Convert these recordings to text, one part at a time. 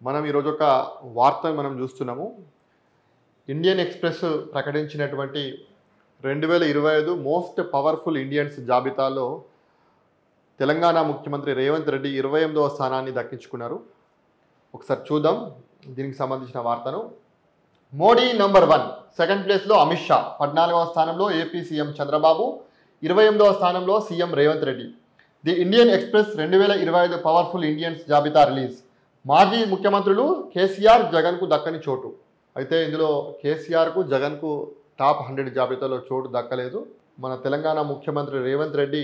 మనం ఈరోజు ఒక వార్త మనం చూస్తున్నాము. ఇండియన్ ఎక్స్‌ప్రెస్ ప్రకటించినటువంటి 2025 మోస్ట్ పవర్ఫుల్ ఇండియన్స్ జాబితాలో తెలంగాణ ముఖ్యమంత్రి రేవంత్ రెడ్డి 28వ స్థానాన్ని దక్కించుకున్నారు. ఒకసారి చూద్దాం దీనికి సంబంధించిన వార్తను. మోడీ నంబర్ 1, సెకండ్ ప్లేస్లో అమిత్ షా, 14వ స్థానంలో ఏపీ సీఎం చంద్రబాబు, 28వ స్థానంలో CM Revanth Reddy. The Indian express 2025 powerful Indians జాబితా రిలీజ్. మాజీ ముఖ్యమంత్రులు కేసీఆర్, జగన్కు దక్కని చోటు. అయితే ఇందులో కేసీఆర్కు, జగన్కు టాప్ 100 జాబితాలో చోటు దక్కలేదు. మన తెలంగాణ ముఖ్యమంత్రి రేవంత్ రెడ్డి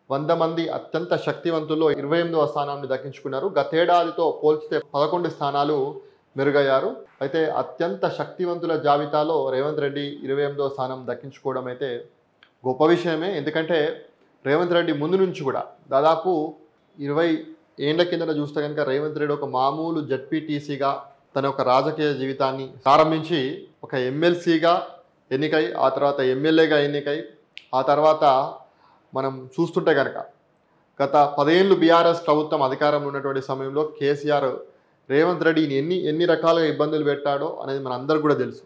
100 మంది అత్యంత శక్తివంతుల్లో 28వ స్థానాన్ని దక్కించుకున్నారు. గతేడాదితో పోల్చితే 11 స్థానాలు మెరుగయ్యారు. అయితే అత్యంత శక్తివంతుల జాబితాలో రేవంత్ రెడ్డి 28వ స్థానం దక్కించుకోవడం అయితే గొప్ప విషయమే. ఎందుకంటే రేవంత్ రెడ్డి ముందు నుంచి కూడా దాదాపు 20 ఏళ్ల కిందట చూస్తే కనుక రేవంత్ రెడ్డి ఒక మామూలు జడ్పీటీసీగా తన ఒక రాజకీయ జీవితాన్ని ప్రారంభించి ఒక ఎమ్మెల్సీగా ఎన్నికై, ఆ తర్వాత ఎమ్మెల్యేగా ఎన్నికై, ఆ తర్వాత మనం చూస్తుంటే కనుక గత 10 ఏళ్ళు బీఆర్ఎస్ ప్రభుత్వం అధికారంలో ఉన్నటువంటి సమయంలో కేసీఆర్ రేవంత్ రెడ్డిని ఎన్ని రకాలుగా ఇబ్బందులు పెట్టాడో అనేది మన అందరికీ కూడా తెలుసు.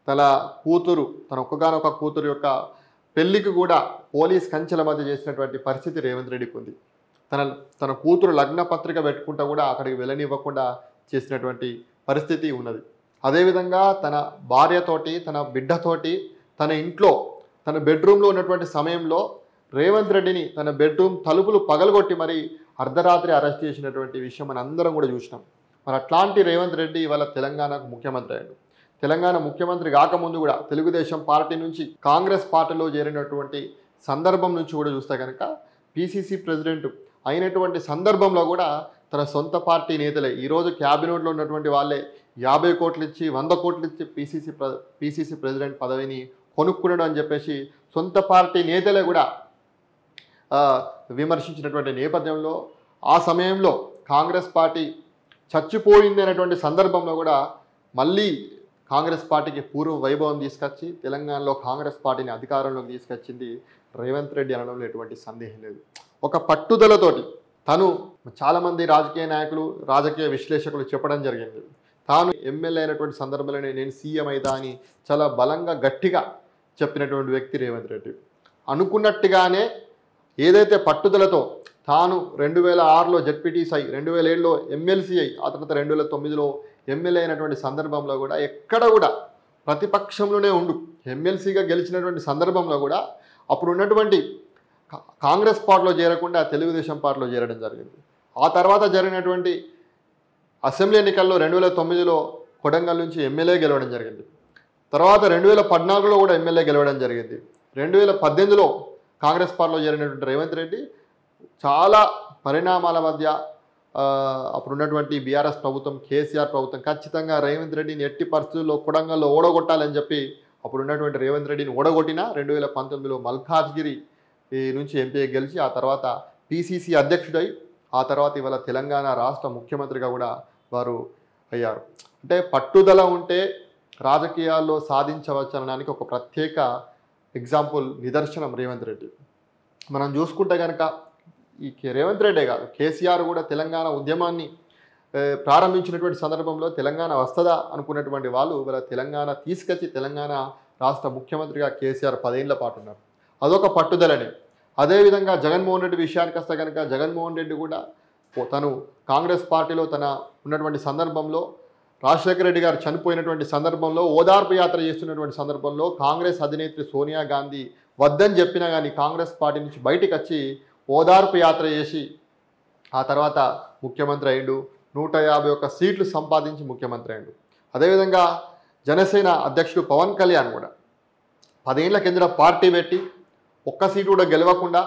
తన కూతురు, తన ఒక్కగానొక్క కూతురు యొక్క పెళ్లికి కూడా పోలీస్ కంచెల మధ్య చేసినటువంటి పరిస్థితి రేవంత్ రెడ్డికి ఉంది. తన కూతురు లగ్న పత్రిక పెట్టుకుంటా కూడా అక్కడికి వెళ్ళనివ్వకుండా చేసినటువంటి పరిస్థితి ఉన్నది. అదేవిధంగా తన భార్యతోటి, తన బిడ్డతోటి తన ఇంట్లో, తన బెడ్రూమ్లో ఉన్నటువంటి సమయంలో రేవంత్ రెడ్డిని తన బెడ్రూమ్ తలుపులు పగలగొట్టి మరి అర్ధరాత్రి అరెస్ట్ చేసినటువంటి విషయం మనం అందరం కూడా చూసినాం. మరి అట్లాంటి రేవంత్ రెడ్డి ఇవాళ తెలంగాణకు ముఖ్యమంత్రి అయ్యాడు. తెలంగాణ ముఖ్యమంత్రి కాకముందు కూడా తెలుగుదేశం పార్టీ నుంచి కాంగ్రెస్ పార్టీలో చేరినటువంటి సందర్భం నుంచి కూడా చూస్తే కనుక పీసీసీ ప్రెసిడెంట్ అయినటువంటి సందర్భంలో కూడా తన సొంత పార్టీ నేతలే, ఈరోజు క్యాబినెట్లో ఉన్నటువంటి వాళ్ళే 50 కోట్లు ఇచ్చి 100 కోట్లు ఇచ్చి పీసీసీ ప్రెసిడెంట్ పదవిని కొనుక్కున్నాడు అని చెప్పేసి సొంత పార్టీ నేతలే కూడా విమర్శించినటువంటి నేపథ్యంలో ఆ సమయంలో కాంగ్రెస్ పార్టీ చచ్చిపోయింది అనేటువంటి సందర్భంలో కూడా మళ్ళీ కాంగ్రెస్ పార్టీకి పూర్వ వైభవం తీసుకొచ్చి తెలంగాణలో కాంగ్రెస్ పార్టీని అధికారంలోకి తీసుకొచ్చింది రేవంత్ రెడ్డి అనడంలో ఎటువంటి సందేహం లేదు. ఒక పట్టుదలతోటి తను, చాలామంది రాజకీయ నాయకులు, రాజకీయ విశ్లేషకులు చెప్పడం జరిగింది, తాను ఎమ్మెల్యే అయినటువంటి సందర్భంలో నేను సీఎం అయితా అని చాలా బలంగా గట్టిగా చెప్పినటువంటి వ్యక్తి రేవంత్ రెడ్డి. అనుకున్నట్టుగానే ఏదైతే పట్టుదలతో తాను 2006లో జెడ్పీటీసీ అయి, 2007లో ఎమ్మెల్సీ అయి, ఆ తర్వాత 2009లో ఎమ్మెల్యే అయినటువంటి సందర్భంలో కూడా ఎక్కడ కూడా ప్రతిపక్షంలోనే ఉండు ఎమ్మెల్సీగా గెలిచినటువంటి సందర్భంలో కూడా అప్పుడు ఉన్నటువంటి కాంగ్రెస్ పార్టీలో చేరకుండా తెలుగుదేశం పార్టీలో చేరడం జరిగింది. ఆ తర్వాత జరిగినటువంటి అసెంబ్లీ ఎన్నికల్లో 2009లో కొడంగల్ నుంచి ఎమ్మెల్యే గెలవడం జరిగింది. తర్వాత 2014లో కూడా ఎమ్మెల్యే గెలవడం జరిగింది. 2018లో కాంగ్రెస్ పార్టీలో చేరినటువంటి రేవంత్ రెడ్డి చాలా పరిణామాల మధ్య అప్పుడు ఉన్నటువంటి బీఆర్ఎస్ ప్రభుత్వం, కేసీఆర్ ప్రభుత్వం ఖచ్చితంగా రేవంత్ రెడ్డిని ఎట్టి పరిస్థితుల్లో కొడంగల్లో ఓడగొట్టాలని చెప్పి అప్పుడు ఉన్నటువంటి రేవంత్ రెడ్డిని ఓడగొట్టిన 2019లో మల్కాజ్గిరి నుంచి ఎంపీ గెలిచి ఆ తర్వాత పీసీసీ అధ్యక్షుడై ఆ తర్వాత ఇవాళ తెలంగాణ రాష్ట్ర ముఖ్యమంత్రిగా కూడా వారు అయ్యారు. అంటే పట్టుదల ఉంటే రాజకీయాల్లో సాధించవచ్చు అనడానికి ఒక ప్రత్యేక ఎగ్జాంపుల్, నిదర్శనం రేవంత్ రెడ్డి. మనం చూసుకుంటే కనుక ఈ రేవంత్ రెడ్డే కాదు, కేసీఆర్ కూడా తెలంగాణ ఉద్యమాన్ని ప్రారంభించినటువంటి సందర్భంలో తెలంగాణ వస్తుందా అనుకున్నటువంటి వాళ్ళు ఇవాళ తెలంగాణ తీసుకొచ్చి తెలంగాణ రాష్ట్ర ముఖ్యమంత్రిగా కేసీఆర్ 10 ఏళ్ల పాటు ఉన్నారు. అదొక పట్టుదలనే. అదేవిధంగా జగన్మోహన్ రెడ్డి విషయానికి వస్తే కనుక జగన్మోహన్ రెడ్డి కూడా తను కాంగ్రెస్ పార్టీలో తన ఉన్నటువంటి సందర్భంలో రాజశేఖర రెడ్డి గారు చనిపోయినటువంటి సందర్భంలో ఓదార్పు యాత్ర చేస్తున్నటువంటి సందర్భంలో కాంగ్రెస్ అధినేత్రి సోనియా గాంధీ వద్దని చెప్పినా కానీ కాంగ్రెస్ పార్టీ నుంచి బయటికి వచ్చి ఓదార్పు యాత్ర చేసి ఆ తర్వాత ముఖ్యమంత్రి అయ్యిండు. 151 సీట్లు సంపాదించి ముఖ్యమంత్రి అయ్యిండు. అదేవిధంగా జనసేన అధ్యక్షుడు పవన్ కళ్యాణ్ కూడా 10 ఏళ్ల కింద పార్టీ పెట్టి ఒక్క సీటు కూడా గెలవకుండా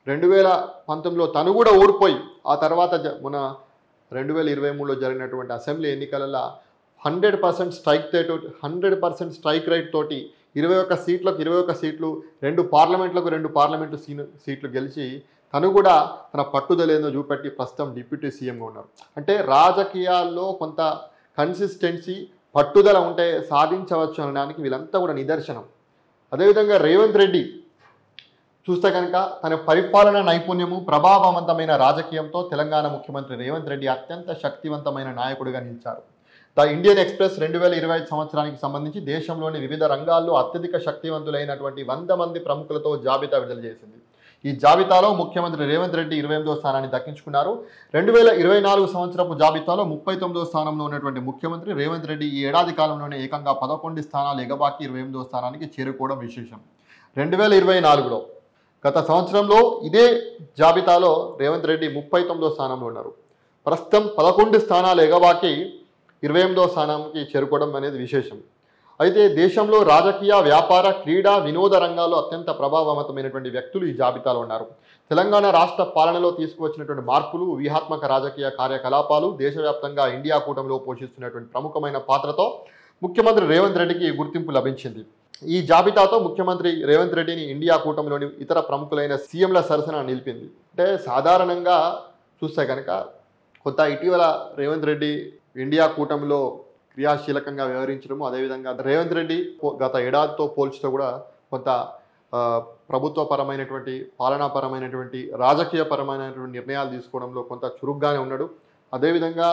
2019లో తను కూడా ఓడిపోయి ఆ తర్వాత మన 2023లో జరిగినటువంటి అసెంబ్లీ ఎన్నికలలో 100% స్ట్రైక్ రేట్ తోటి 21 సీట్లకు 21 సీట్లు, 2 పార్లమెంట్లకు 2 పార్లమెంటు సీట్లు గెలిచి తను కూడా తన పట్టుదలేదో చూపెట్టి ప్రస్తుతం డిప్యూటీ సీఎంగా ఉన్నారు. అంటే రాజకీయాల్లో కొంత కన్సిస్టెన్సీ, పట్టుదల ఉంటే సాధించవచ్చు అనడానికి వీళ్ళంతా కూడా నిదర్శనం. అదేవిధంగా రేవంత్ రెడ్డి చూస్తే కనుక తన పరిపాలన నైపుణ్యము ప్రభావవంతమైన రాజకీయంతో తెలంగాణ ముఖ్యమంత్రి రేవంత్ రెడ్డి అత్యంత శక్తివంతమైన నాయకుడిగా నిలిచారు. ద ఇండియన్ ఎక్స్ప్రెస్ 2025 సంవత్సరానికి సంబంధించి దేశంలోని వివిధ రంగాల్లో అత్యధిక శక్తివంతులైనటువంటి 100 మంది ప్రముఖులతో జాబితా విడుదల చేసింది. ఈ జాబితాలో ముఖ్యమంత్రి రేవంత్ రెడ్డి 28వ స్థానాన్ని దక్కించుకున్నారు. 2024 సంవత్సరపు జాబితాలో 39వ స్థానంలో ఉన్నటువంటి ముఖ్యమంత్రి రేవంత్ రెడ్డి ఈ ఏడాది కాలంలోనే ఏకంగా 11 స్థానాలు ఎగబాకి 28వ స్థానానికి చేరుకోవడం విశేషం. 2024లో గత సంవత్సరంలో ఇదే జాబితాలో రేవంత్ రెడ్డి 39వ స్థానంలో ఉన్నారు. ప్రస్తుతం 11 స్థానాలు ఎగబాకి 28వ స్థానానికి చేరుకోవడం అనేది విశేషం. అయితే దేశంలో రాజకీయ, వ్యాపార, క్రీడా, వినోద రంగాల్లో అత్యంత ప్రభావవంతమైనటువంటి వ్యక్తులు ఈ జాబితాలో ఉన్నారు. తెలంగాణ రాష్ట్ర పాలనలో తీసుకువచ్చినటువంటి మార్పులు, వ్యూహాత్మక రాజకీయ కార్యకలాపాలు, దేశవ్యాప్తంగా ఇండియా కూటమిలో పోషిస్తున్నటువంటి ప్రముఖమైన పాత్రతో ముఖ్యమంత్రి రేవంత్ రెడ్డికి గుర్తింపు లభించింది. ఈ జాబితాతో ముఖ్యమంత్రి రేవంత్ రెడ్డిని ఇండియా కూటమిలోని ఇతర ప్రముఖులైన సీఎంల సరసన నిలిపింది. అంటే సాధారణంగా చూస్తే కనుక ఇటీవల రేవంత్ రెడ్డి ఇండియా కూటమిలో క్రియాశీలకంగా వ్యవహరించడము, అదేవిధంగా రేవంత్ రెడ్డి గత ఏడాదితో పోల్చుతూ కూడా కొంత ప్రభుత్వపరమైనటువంటి, పాలనాపరమైనటువంటి, రాజకీయపరమైనటువంటి నిర్ణయాలు తీసుకోవడంలో కొంత చురుగ్గానే ఉన్నాడు. అదేవిధంగా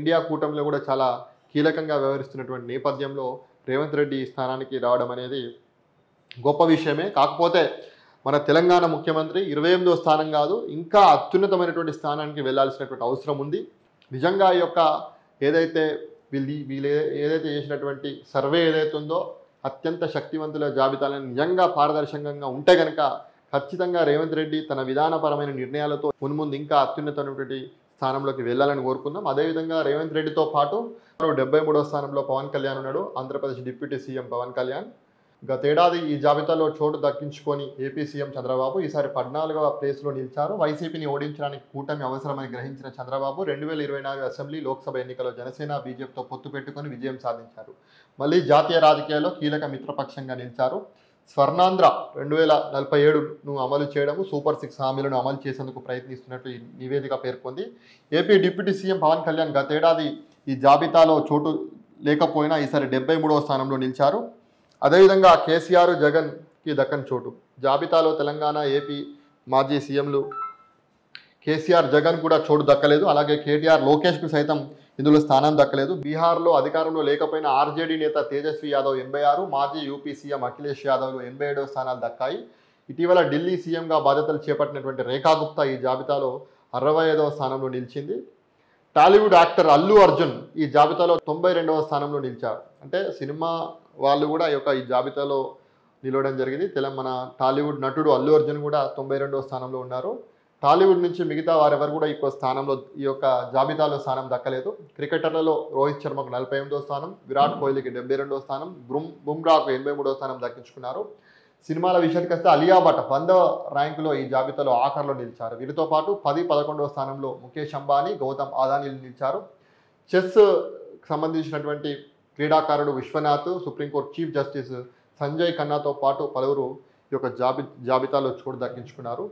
ఇండియా కూటమిలో కూడా చాలా కీలకంగా వ్యవహరిస్తున్నటువంటి నేపథ్యంలో రేవంత్ రెడ్డి ఈ స్థానానికి రావడం అనేది గొప్ప విషయమే. కాకపోతే మన తెలంగాణ ముఖ్యమంత్రి 28వ స్థానం కాదు, ఇంకా అత్యున్నతమైనటువంటి స్థానానికి వెళ్లాల్సినటువంటి అవసరం ఉంది. నిజంగా ఈ యొక్క ఏదైతే వీళ్ళు ఏదైతే చేసినటువంటి సర్వే ఏదైతే ఉందో అత్యంత శక్తివంతుల జాబితాలను నిజంగా పారదర్శకంగా ఉంటే కనుక ఖచ్చితంగా రేవంత్ రెడ్డి తన విధానపరమైన నిర్ణయాలతో మున్ముందు ఇంకా అత్యున్నతమైనటువంటి స్థానంలోకి వెళ్ళాలని కోరుకుందాం. అదేవిధంగా రేవంత్ రెడ్డితో పాటు 73వ స్థానంలో పవన్ కళ్యాణ్ ఉన్నాడు, ఆంధ్రప్రదేశ్ డిప్యూటీ సీఎం పవన్ కళ్యాణ్. గతేడాది ఈ జాబితాలో చోటు దక్కించుకొని ఏపీ సీఎం చంద్రబాబు ఈసారి 14వ ప్లేస్లో నిలిచారు. వైసీపీని ఓడించడానికి కూటమి అవసరమని గ్రహించిన చంద్రబాబు 2024 అసెంబ్లీ, లోక్సభ ఎన్నికల్లో జనసేన, బీజేపీతో పొత్తు పెట్టుకొని విజయం సాధించారు. మళ్ళీ జాతీయ రాజకీయాల్లో కీలక మిత్రపక్షంగా నిలిచారు. స్వర్ణాంధ్ర 2047ను అమలు చేయడము, సూపర్ 6 హామీలను అమలు చేసేందుకు ప్రయత్నిస్తున్నట్టు ఈ నివేదిక పేర్కొంది. AP deputy CM Pawan Kalyan గతేడాది ఈ జాబితాలో చోటు లేకపోయినా ఈసారి 73వ స్థానంలో నిలిచారు. అదేవిధంగా కేసీఆర్, జగన్కి దక్కని చోటు. జాబితాలో తెలంగాణ, ఏపీ మాజీ సీఎంలు కేసీఆర్, జగన్ కూడా చోటు దక్కలేదు. అలాగే కేటీఆర్, లోకేష్కు సైతం ఇందులో స్థానం దక్కలేదు. బీహార్లో అధికారంలో లేకపోయిన ఆర్జేడీ నేత తేజస్వి యాదవ్ 86, మాజీ యూపీ సీఎం అఖిలేష్ యాదవ్లు 87వ స్థానాలు దక్కాయి. ఇటీవల ఢిల్లీ సీఎంగా బాధ్యతలు చేపట్టినటువంటి రేఖా గుప్తా ఈ జాబితాలో 65వ స్థానంలో నిలిచింది. టాలీవుడ్ యాక్టర్ అల్లు అర్జున్ ఈ జాబితాలో 92వ స్థానంలో నిలిచారు. అంటే సినిమా వాళ్ళు కూడా ఈ జాబితాలో నిలవడం జరిగింది. మన టాలీవుడ్ నటుడు అల్లు అర్జున్ కూడా 92వ స్థానంలో ఉన్నారు. టాలీవుడ్ నుంచి మిగతా వారెవరు కూడా స్థానంలో ఈ యొక్క జాబితాలో స్థానం దక్కలేదు. క్రికెటర్లలో రోహిత్ శర్మకు 48వ స్థానం, విరాట్ కోహ్లీకి 72వ స్థానం, బుమ్రాకు 83వ స్థానం దక్కించుకున్నారు. సినిమాల విషయానికి వస్తే అలియా భట్ 100వ ర్యాంకులో ఈ జాబితాలో ఆఖరిలో నిలిచారు. వీరితో పాటు 10, 11వ స్థానంలో ముఖేష్ అంబానీ, గౌతమ్ అదానీలు నిలిచారు. చెస్ సంబంధించినటువంటి క్రీడాకారుడు Viswanath, supreme court chief justice Sanjay ఖన్నాతో పాటు పలువురు ఈ యొక్క జాబితాలో చోటు దక్కించుకున్నారు.